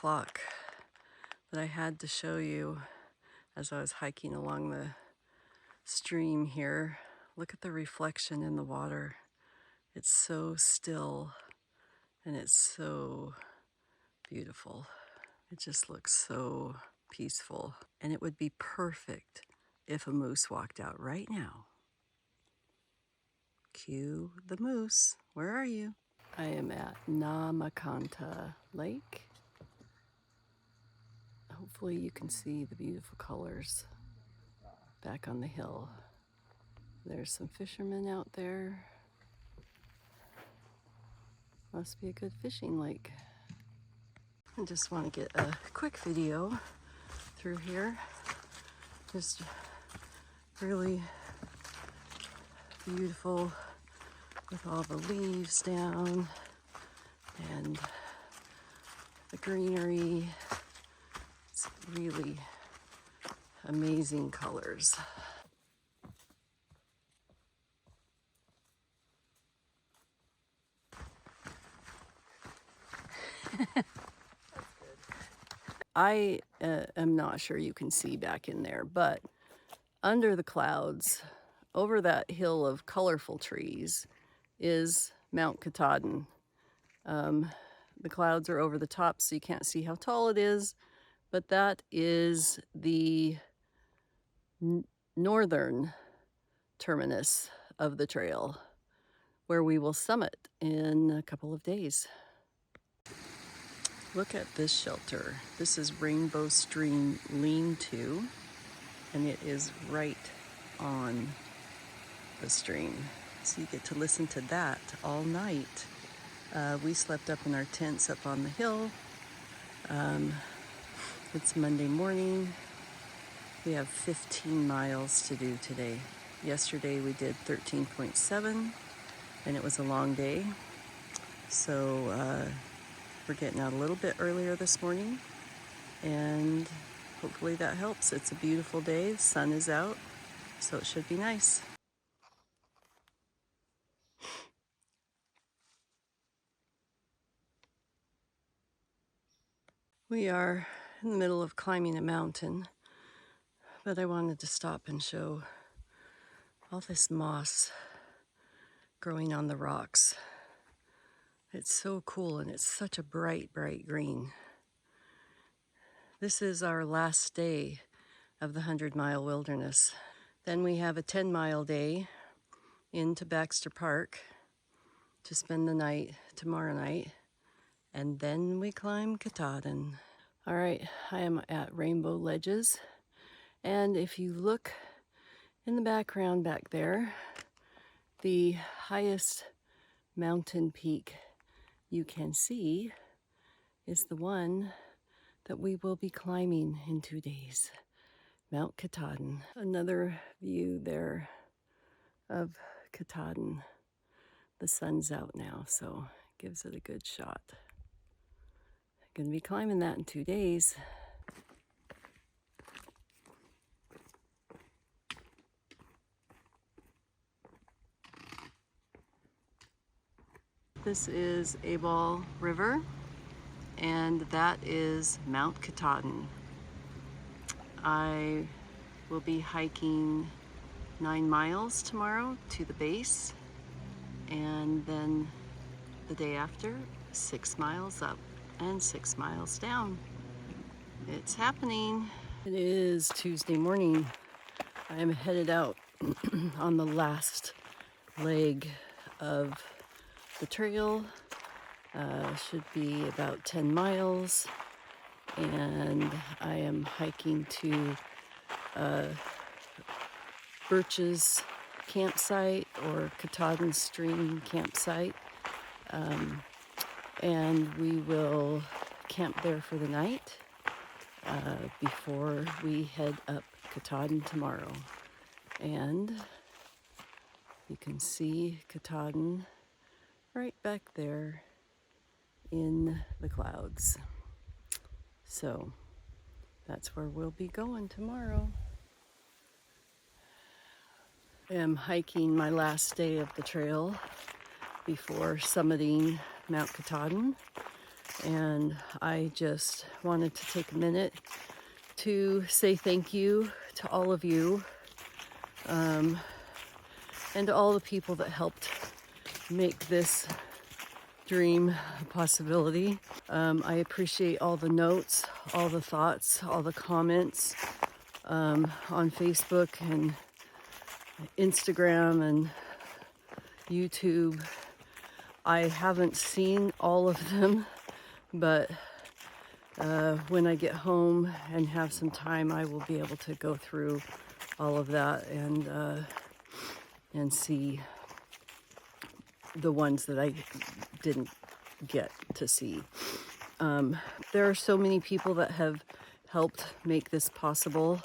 o'clock, but I had to show you as I was hiking along the stream here. Look at the reflection in the water. It's so still and it's so beautiful. It just looks so peaceful, and it would be perfect if a moose walked out right now. Cue the moose. Where are you? I am at Namakanta Lake. Hopefully you can see the beautiful colors back on the hill. There's some fishermen out there. Must be a good fishing lake. I just want to get a quick video through here. Just really beautiful with all the leaves down and the greenery. It's really amazing colors. I am not sure you can see back in there, but under the clouds, over that hill of colorful trees, is Mount Katahdin. The clouds are over the top, so you can't see how tall it is, but that is the northern terminus of the trail, where we will summit in a couple of days. Look at this shelter. This is Rainbow Stream Lean-To, and it is right on the stream. So you get to listen to that all night. We slept up in our tents up on the hill. It's Monday morning. We have 15 miles to do today. Yesterday we did 13.7, and it was a long day. So we're getting out a little bit earlier this morning, and hopefully that helps. It's a beautiful day. The sun is out, so it should be nice. We are in the middle of climbing a mountain, but I wanted to stop and show all this moss growing on the rocks. It's so cool, and it's such a bright, bright green. This is our last day of the 100-mile wilderness. Then we have a 10-mile day into Baxter Park to spend the night tomorrow night, and then we climb Katahdin. All right, I am at Rainbow Ledges, and if you look in the background back there, the highest mountain peak you can see is the one that we will be climbing in 2 days, Mount Katahdin. Another view there of Katahdin. The sun's out now, so it gives it a good shot. I'm gonna be climbing that in 2 days. This is Abol River, and that is Mount Katahdin. I will be hiking 9 miles tomorrow to the base, and then the day after, 6 miles up and 6 miles down. It's happening. It is Tuesday morning. I am headed out on the last leg of the trail. Should be about 10 miles, and I am hiking to Birch's campsite, or Katahdin Stream campsite, and we will camp there for the night before we head up Katahdin tomorrow. And you can see Katahdin right back there in the clouds. So that's where we'll be going tomorrow. I am hiking my last day of the trail before summiting Mount Katahdin. And I just wanted to take a minute to say thank you to all of you, and to all the people that helped make this dream a possibility. I appreciate all the notes, all the thoughts, all the comments on Facebook and Instagram and YouTube. I haven't seen all of them, but when I get home and have some time, I will be able to go through all of that and see the ones that I didn't get to see. There are so many people that have helped make this possible.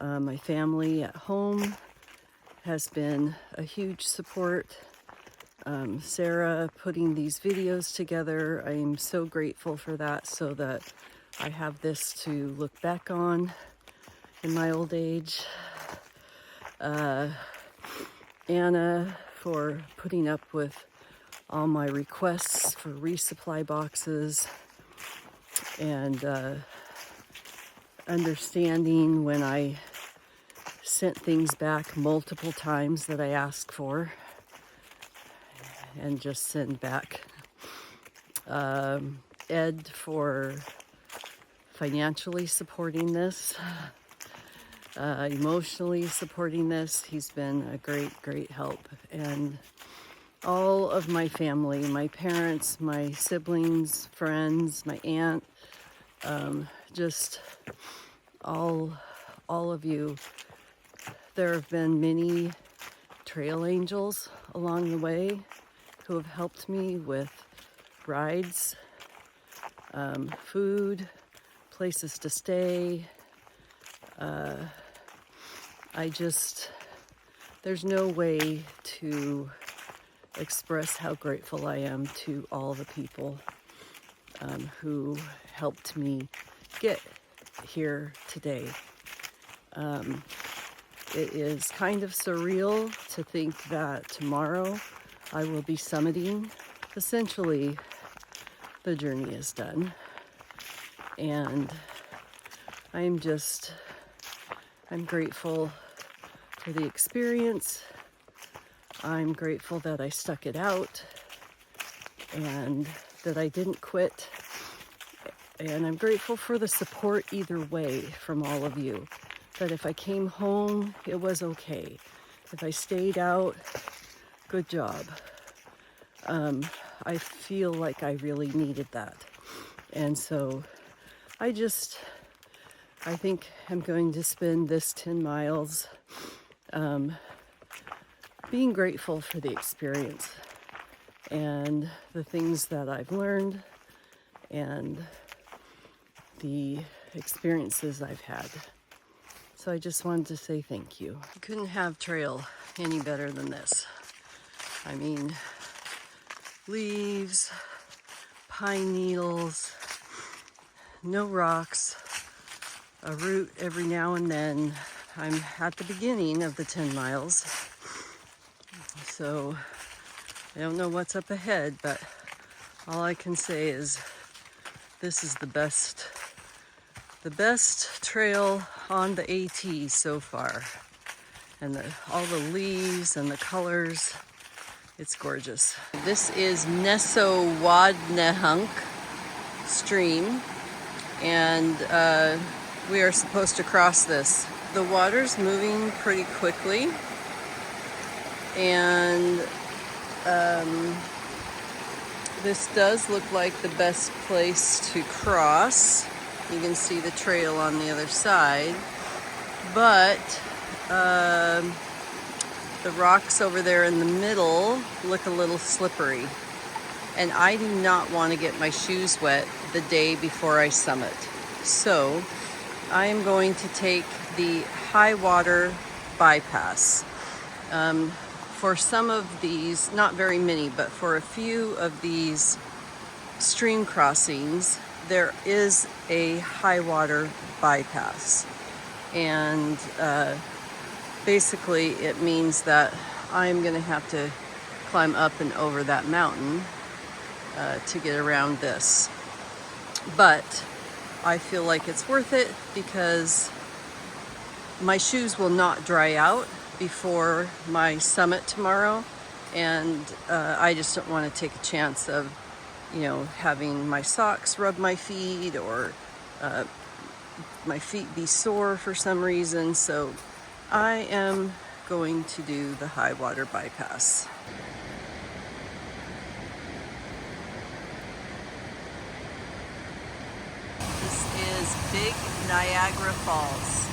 My family at home has been a huge support. Sarah putting these videos together, I am so grateful for that, so that I have this to look back on in my old age. Anna for putting up with all my requests for resupply boxes and understanding when I sent things back multiple times that I asked for and just send back. Ed for financially supporting this, emotionally supporting this. He's been a great help. And all of my family, my parents, my siblings, friends, my aunt, just all of you. There have been many trail angels along the way who have helped me with rides, food, places to stay. There's no way to express how grateful I am to all the people who helped me get here today. It is kind of surreal to think that tomorrow I will be summiting. Essentially, the journey is done. And I'm grateful for the experience. I'm grateful that I stuck it out and that I didn't quit. And I'm grateful for the support either way from all of you. That if I came home, it was okay. If I stayed out, good job. I feel like I really needed that. And so I think I'm going to spend this 10 miles being grateful for the experience and the things that I've learned and the experiences I've had. So I just wanted to say thank you. You couldn't have trail any better than this. I mean, leaves, pine needles, no rocks, a route every now and then. I'm at the beginning of the 10 miles, so I don't know what's up ahead, but all I can say is this is the best trail on the AT so far. And all the leaves and the colors, it's gorgeous. This is Nesowadnehunk stream, and we are supposed to cross this. The water's moving pretty quickly, and this does look like the best place to cross. You can see the trail on the other side, but the rocks over there in the middle look a little slippery, and I do not want to get my shoes wet the day before I summit. So I am going to take the high water bypass. For some of these, not very many, but for a few of these stream crossings, there is a high water bypass. And basically it means that I'm gonna have to climb up and over that mountain to get around this. but I feel like it's worth it because my shoes will not dry out before my summit tomorrow, and I just don't want to take a chance of, you know, having my socks rub my feet or my feet be sore for some reason. So I am going to do the high water bypass. This is Big Niagara Falls.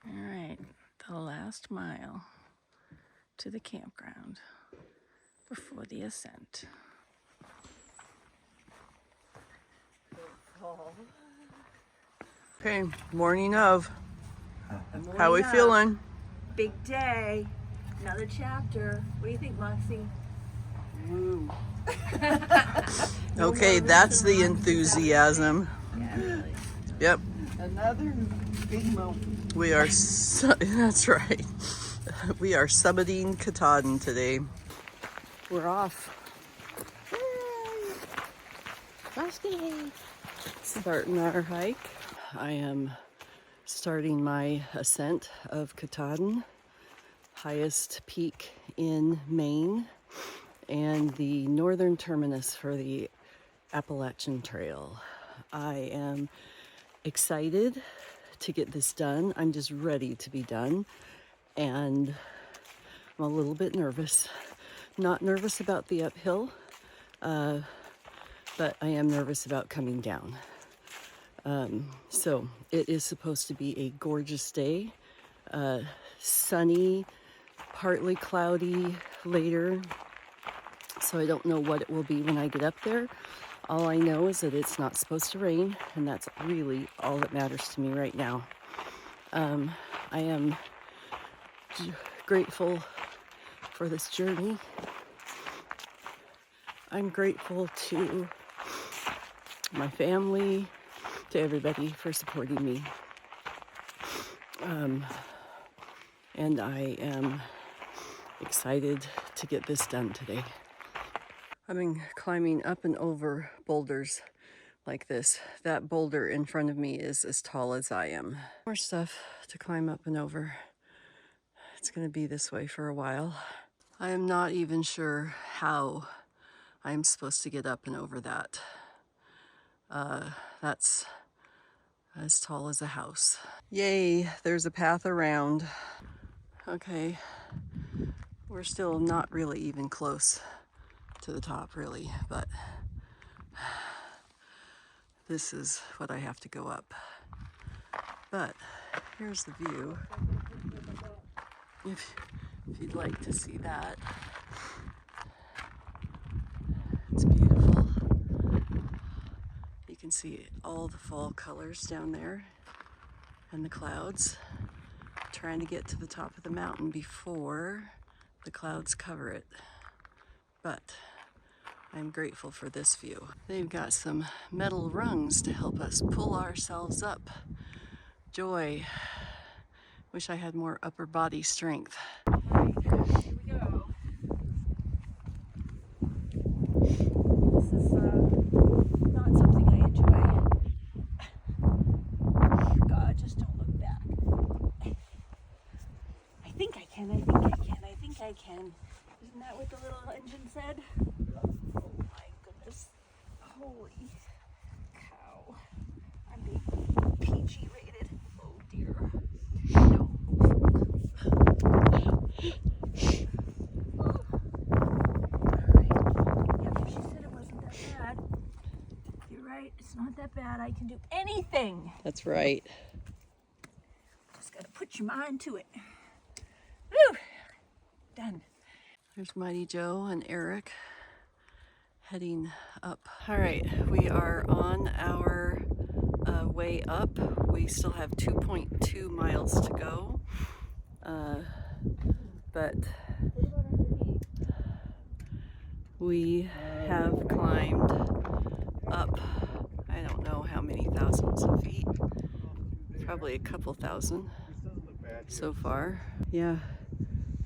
All right, the last mile to the campground before the ascent. Okay, morning of. How we feeling? Big day, another chapter. What do you think, Moxie? Woo. Okay, that's the enthusiasm. Yeah, really. Yep. Another big moment. We are, that's right. We are summiting Katahdin today. We're off. Starting our hike. I am starting my ascent of Katahdin, highest peak in Maine, and the northern terminus for the Appalachian Trail. I am excited to get this done. I'm just ready to be done, and I'm a little bit nervous. Not nervous about the uphill, but I am nervous about coming down. So it is supposed to be a gorgeous day, sunny, partly cloudy later, so I don't know what it will be when I get up there. All I know is that it's not supposed to rain, and that's really all that matters to me right now. I am grateful for this journey. I'm grateful to my family, to everybody for supporting me. And I am excited to get this done today. I've been climbing up and over boulders like this. That boulder in front of me is as tall as I am. More stuff to climb up and over. It's gonna be this way for a while. I am not even sure how I'm supposed to get up and over that. That's as tall as a house. Yay, there's a path around. Okay, we're still not really even close to the top really, but this is what I have to go up. But here's the view. If you'd like to see that. It's beautiful. You can see all the fall colors down there and the clouds. Trying to get to the top of the mountain before the clouds cover it. But I'm grateful for this view. They've got some metal rungs to help us pull ourselves up. Joy. Wish I had more upper body strength. Here we go. This is not something I enjoy. God, just don't look back. I think I can, I think I can. Isn't that what the little engine said? Oh my goodness. Holy cow. I'm being PG rated. Oh dear. No. She said it wasn't that bad. You're right, it's not that bad. I can do anything. That's right. Just gotta put your mind to it. Woo! Done. There's Mighty Joe and Eric heading up. All right, we are on our way up. We still have 2.2 miles to go, but we have climbed up, I don't know how many thousands of feet, Probably a couple thousand so far. Yeah,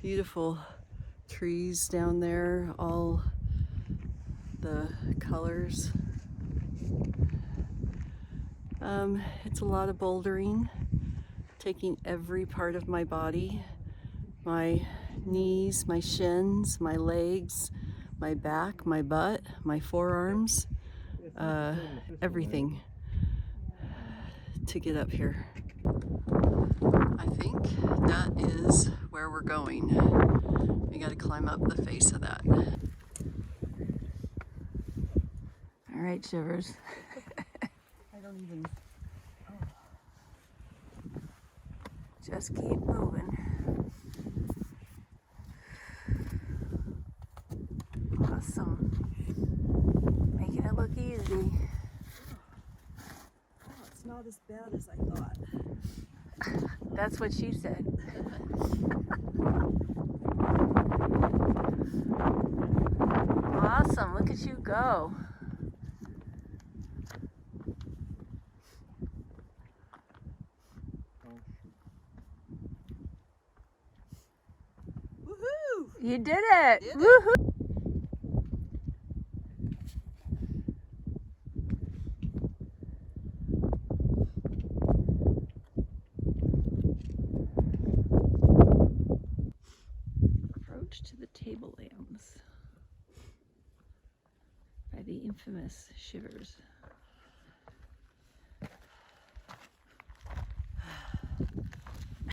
beautiful trees down there, all the colors. It's a lot of bouldering, taking every part of my body, my knees, my shins, my legs, my back, my butt, my forearms, everything to get up here. I think that is where we're going. We got to climb up the face of that. All right, Shivers. I don't even. Just keep moving. Awesome. Making it look easy. Oh, it's not as bad as I thought. That's what she said. Awesome. Look at you go. Woohoo! You did it. Did it. Woohoo. Approach to the tablelands by the infamous Shivers.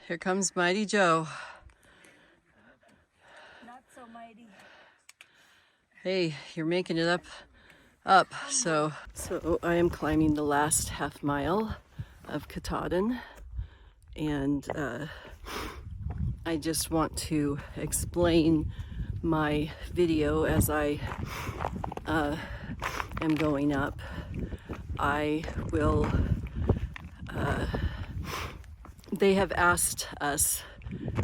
Here comes Mighty Joe. Not so mighty. Hey, you're making it up. So I am climbing the last half mile of Katahdin, and I just want to explain my video as I am going up. I will. They have asked us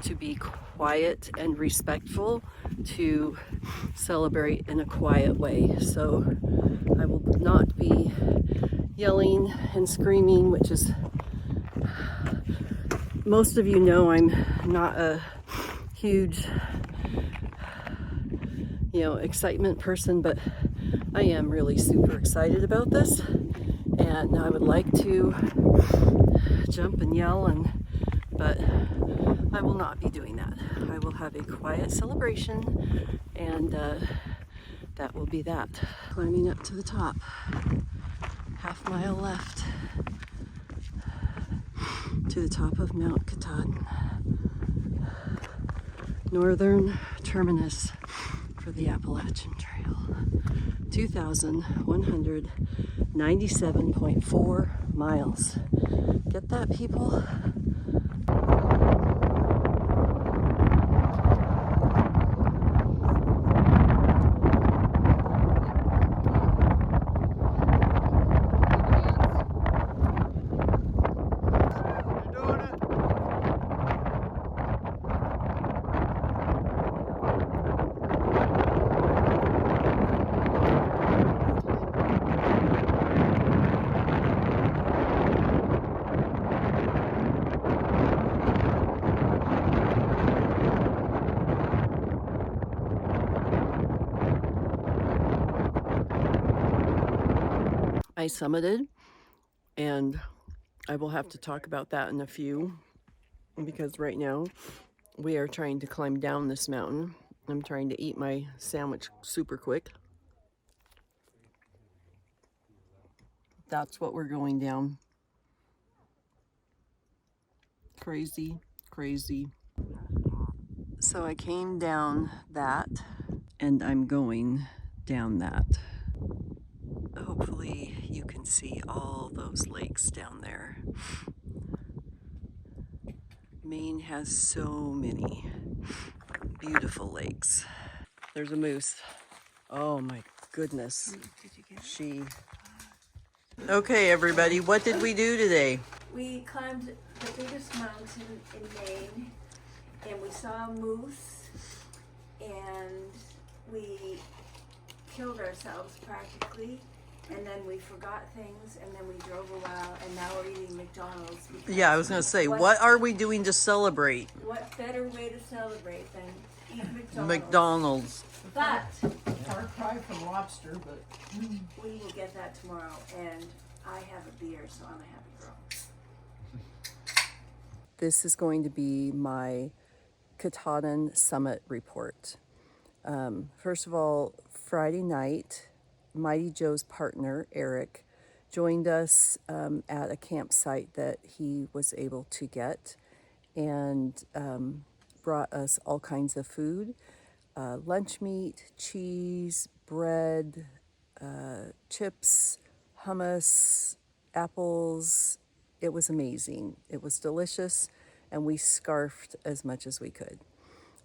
to be quiet and respectful, to celebrate in a quiet way. So I will not be yelling and screaming, which is, most of you know I'm not a huge, excitement person, but I am really super excited about this. And I would like to jump and yell, but I will not be doing that. I will have a quiet celebration, and that will be that. Climbing up to the top. Half mile left to the top of Mount Katahdin. Northern terminus for the Appalachian Trail. 2,197.4 miles. Get that, people? I summited, and I will have to talk about that in a few, because right now we are trying to climb down this mountain. I'm trying to eat my sandwich super quick. That's what we're going down. Crazy, crazy. So I came down that, and I'm going down that. Hopefully you can see all those lakes down there. Maine has so many beautiful lakes. There's a moose. Oh my goodness. Did you get it? She. Okay, everybody, what did we do today? We climbed the biggest mountain in Maine, and we saw a moose, and we killed ourselves practically and then we forgot things, and then we drove a while, and now we're eating McDonald's. because Yeah, I was going to say, what are we doing to celebrate What better way to celebrate than eat McDonald's? McDonald's? But Far cry from lobster, but we will get that tomorrow, and I have a beer, so I'm a happy girl. This is going to be my Katahdin summit report. First of all, Friday night, Mighty Joe's partner, Eric, joined us at a campsite that he was able to get and brought us all kinds of food, lunch meat, cheese, bread, chips, hummus, apples. It was amazing. It was delicious, and we scarfed as much as we could.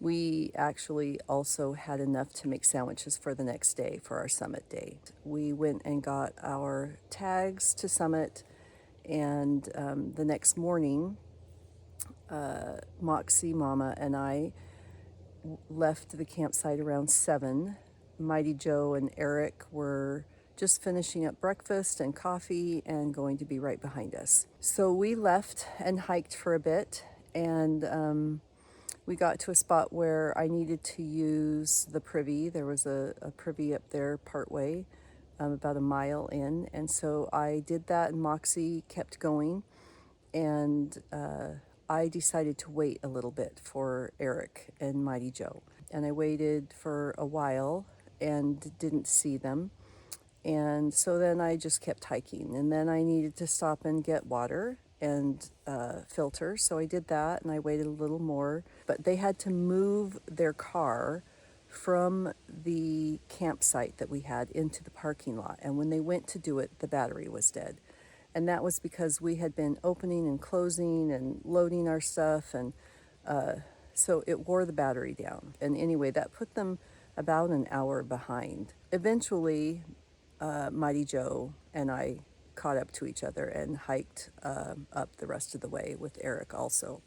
We actually also had enough to make sandwiches for the next day for our summit day. We went and got our tags to summit, and the next morning, Moxie, Mama, and I left the campsite around 7. Mighty Joe and Eric were just finishing up breakfast and coffee and going to be right behind us. So we left and hiked for a bit, and we got to a spot where I needed to use the privy. There was a privy up there partway, about a mile in, and so I did that, and Moxie kept going, and I decided to wait a little bit for Eric and Mighty Joe. And I waited for a while and didn't see them. And so then I just kept hiking. And then I needed to stop and get water and filter. So I did that, and I waited a little more. But they had to move their car from the campsite that we had into the parking lot. And when they went to do it, the battery was dead. And that was because we had been opening and closing and loading our stuff, and so it wore the battery down. And anyway, that put them about an hour behind. Eventually, Mighty Joe and I caught up to each other and hiked up the rest of the way with Eric also.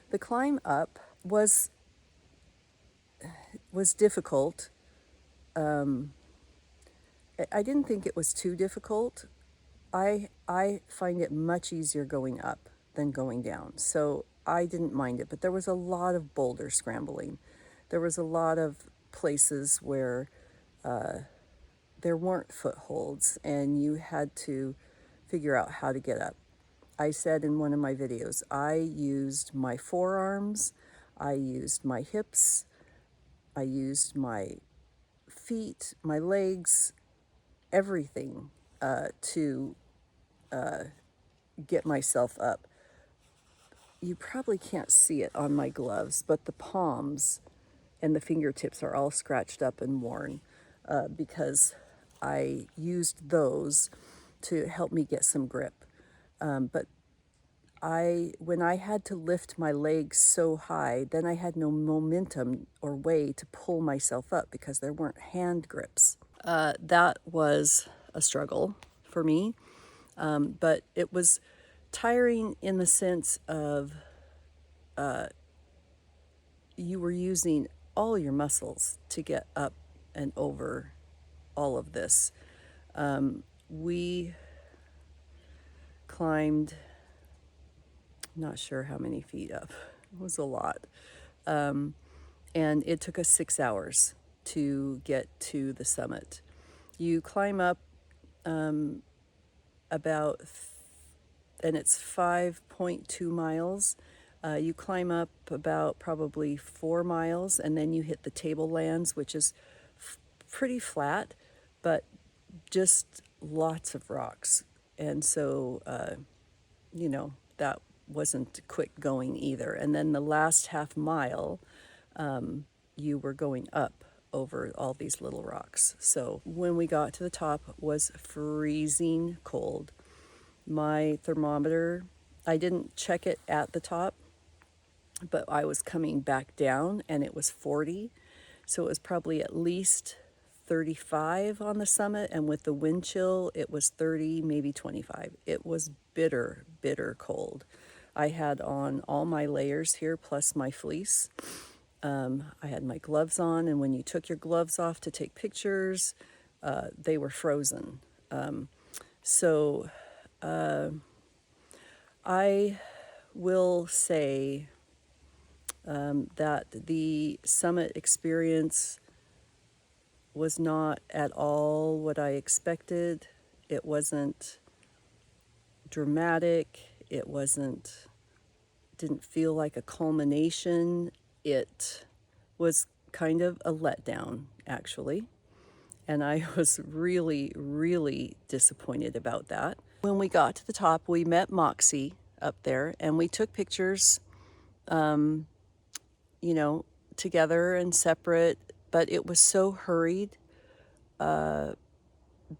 The climb up was difficult. I didn't think it was too difficult. I find it much easier going up than going down, so I didn't mind it. But there was a lot of boulder scrambling. There was a lot of places where there weren't footholds, and you had to figure out how to get up. I said in one of my videos, I used my forearms, I used my hips, I used my feet, my legs, everything to get myself up. You probably can't see it on my gloves, but the palms and the fingertips are all scratched up and worn because I used those to help me get some grip. But when I had to lift my legs so high, then I had no momentum or way to pull myself up because there weren't hand grips. That was a struggle for me. But it was tiring in the sense of you were using all your muscles to get up and over all of this. We climbed, not sure how many feet up. It was a lot. And it took us 6 hours to get to the summit. You climb up about, and it's 5.2 miles. You climb up about probably 4 miles, and then you hit the tablelands, which is pretty flat, but just lots of rocks. And so, that wasn't quick going either. And then the last half mile, you were going up over all these little rocks. So when we got to the top, it was freezing cold. My thermometer, I didn't check it at the top, but I was coming back down and it was 40. So it was probably at least 35 on the summit, and with the wind chill, it was 30, maybe 25. It was bitter, bitter cold. I had on all my layers here, plus my fleece. I had my gloves on, and when you took your gloves off to take pictures, they were frozen. So I will say that the summit experience was not at all what I expected. It wasn't dramatic. It didn't feel like a culmination. It was kind of a letdown, actually. And I was really, really disappointed about that. When we got to the top, we met Moxie up there and we took pictures, you know, together and separate, but it was so hurried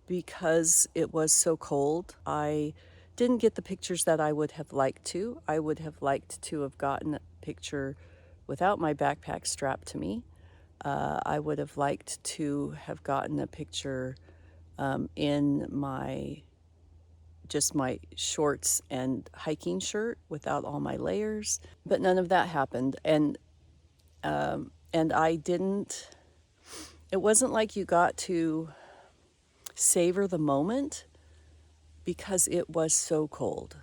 because it was so cold. I didn't get the pictures that I would have liked to. I would have liked to have gotten a picture without my backpack strapped to me. I would have liked to have gotten a picture in my shorts and hiking shirt without all my layers, but none of that happened. And I didn't. It wasn't like you got to savor the moment because it was so cold.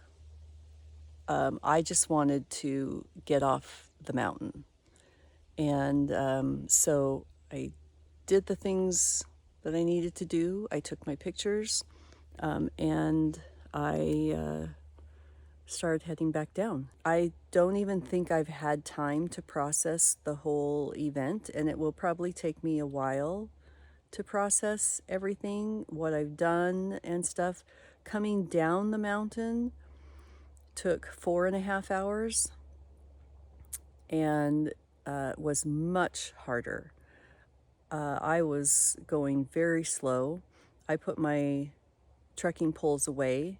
I just wanted to get off the mountain. And so I did the things that I needed to do. I took my pictures and I started heading back down. I don't even think I've had time to process the whole event, and it will probably take me a while to process everything, what I've done and stuff. Coming down the mountain took 4.5 hours and was much harder. I was going very slow. I put my trekking poles away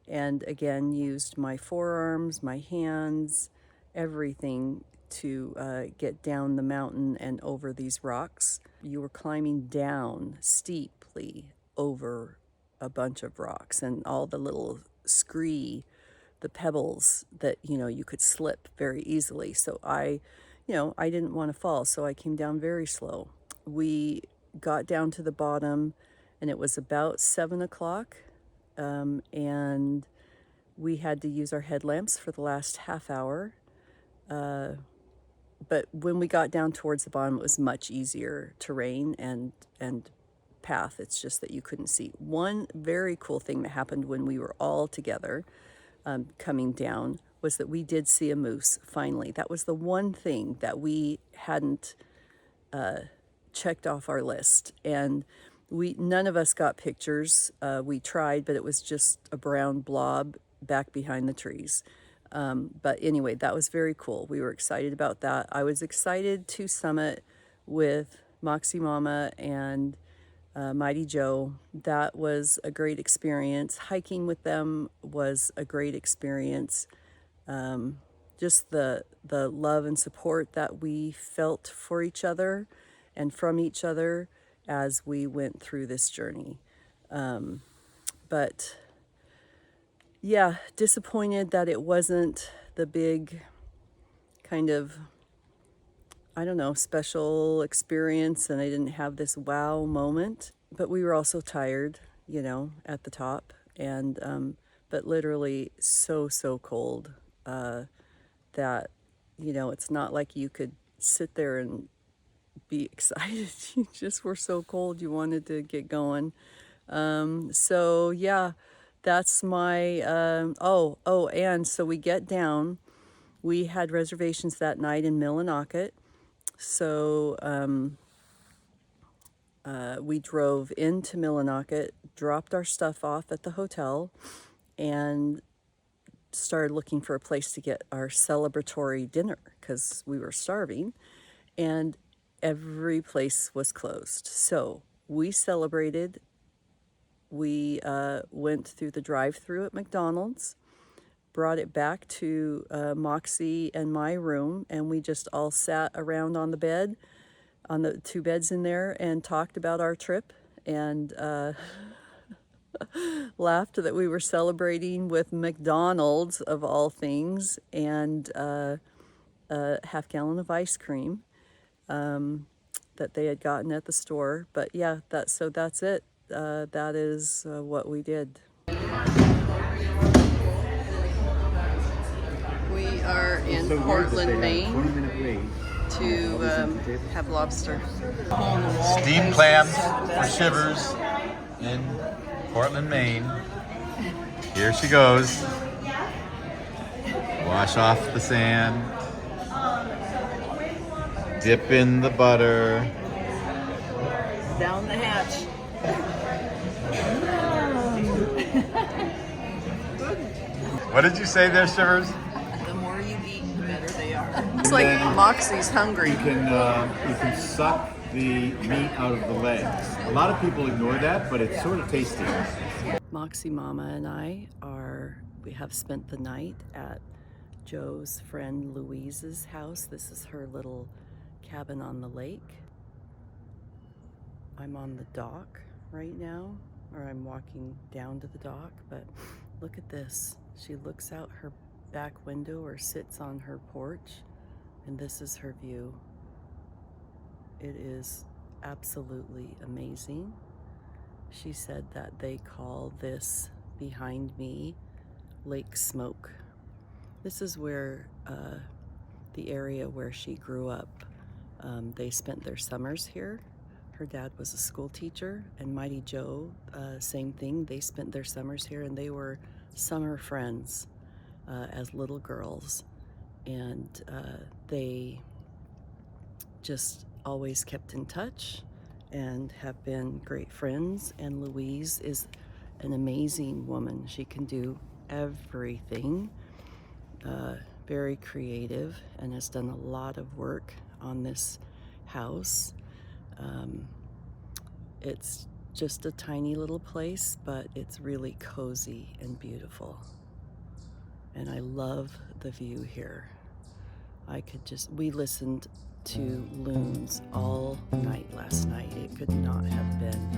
and again used my forearms, my hands, everything to get down the mountain and over these rocks. You were climbing down steeply over a bunch of rocks and all the little the pebbles that, you could slip very easily. So I didn't want to fall, so I came down very slow. We got down to the bottom and it was about 7 o'clock. And we had to use our headlamps for the last half hour. But when we got down towards the bottom, it was much easier terrain and path. It's just that you couldn't see. One very cool thing that happened when we were all together coming down was that we did see a moose, finally. That was the one thing that we hadn't checked off our list. And none of us got pictures. We tried, but it was just a brown blob back behind the trees. But anyway, that was very cool. We were excited about that. I was excited to summit with Moxie Mama and Mighty Joe. That was a great experience. Hiking with them was a great experience. Just the love and support that we felt for each other and from each other as we went through this journey. But yeah, disappointed that it wasn't the big kind of, I don't know, special experience and I didn't have this wow moment. But we were also tired, at the top. And, but literally so cold that, it's not like you could sit there and be excited. You just were so cold you wanted to get going. So yeah, that's my and so we get down. We had reservations that night in Millinocket. So we drove into Millinocket, dropped our stuff off at the hotel, and started looking for a place to get our celebratory dinner because we were starving. And every place was closed. So we celebrated. We went through the drive-through at McDonald's, brought it back to Moxie and my room, and we just all sat around on the 2 beds in there, and talked about our trip and laughed that we were celebrating with McDonald's, of all things, and a half gallon of ice cream. that they had gotten at the store. But yeah, that's it. That is what we did. We are in Portland, Maine to have lobster. Steamed clams for Shivers in Portland, Maine. Here she goes. Wash off the sand. Dip in the butter. down the hatch. What did you say there, Shivers? The more you eat, the better they are. It's like Moxie's hungry. You can suck the meat out of the legs. A lot of people ignore that, but it's sort of tasty. Moxie Mama and we have spent the night at Joe's friend Louise's house. This is her little cabin on the lake. I'm on the dock right now, or I'm walking down to the dock, but look at this. She looks out her back window or sits on her porch, and this is her view. It is absolutely amazing. She said that they call this behind me Lake Smoke. This is where the area where she grew up. They spent their summers here. Her dad was a school teacher, and Mighty Joe, same thing. They spent their summers here, and they were summer friends as little girls. And they just always kept in touch and have been great friends. And Louise is an amazing woman. She can do everything. Very creative, and has done a lot of work on this house. It's just a tiny little place, but it's really cozy and beautiful. And I love the view here. We listened to loons all night last night. It could not have been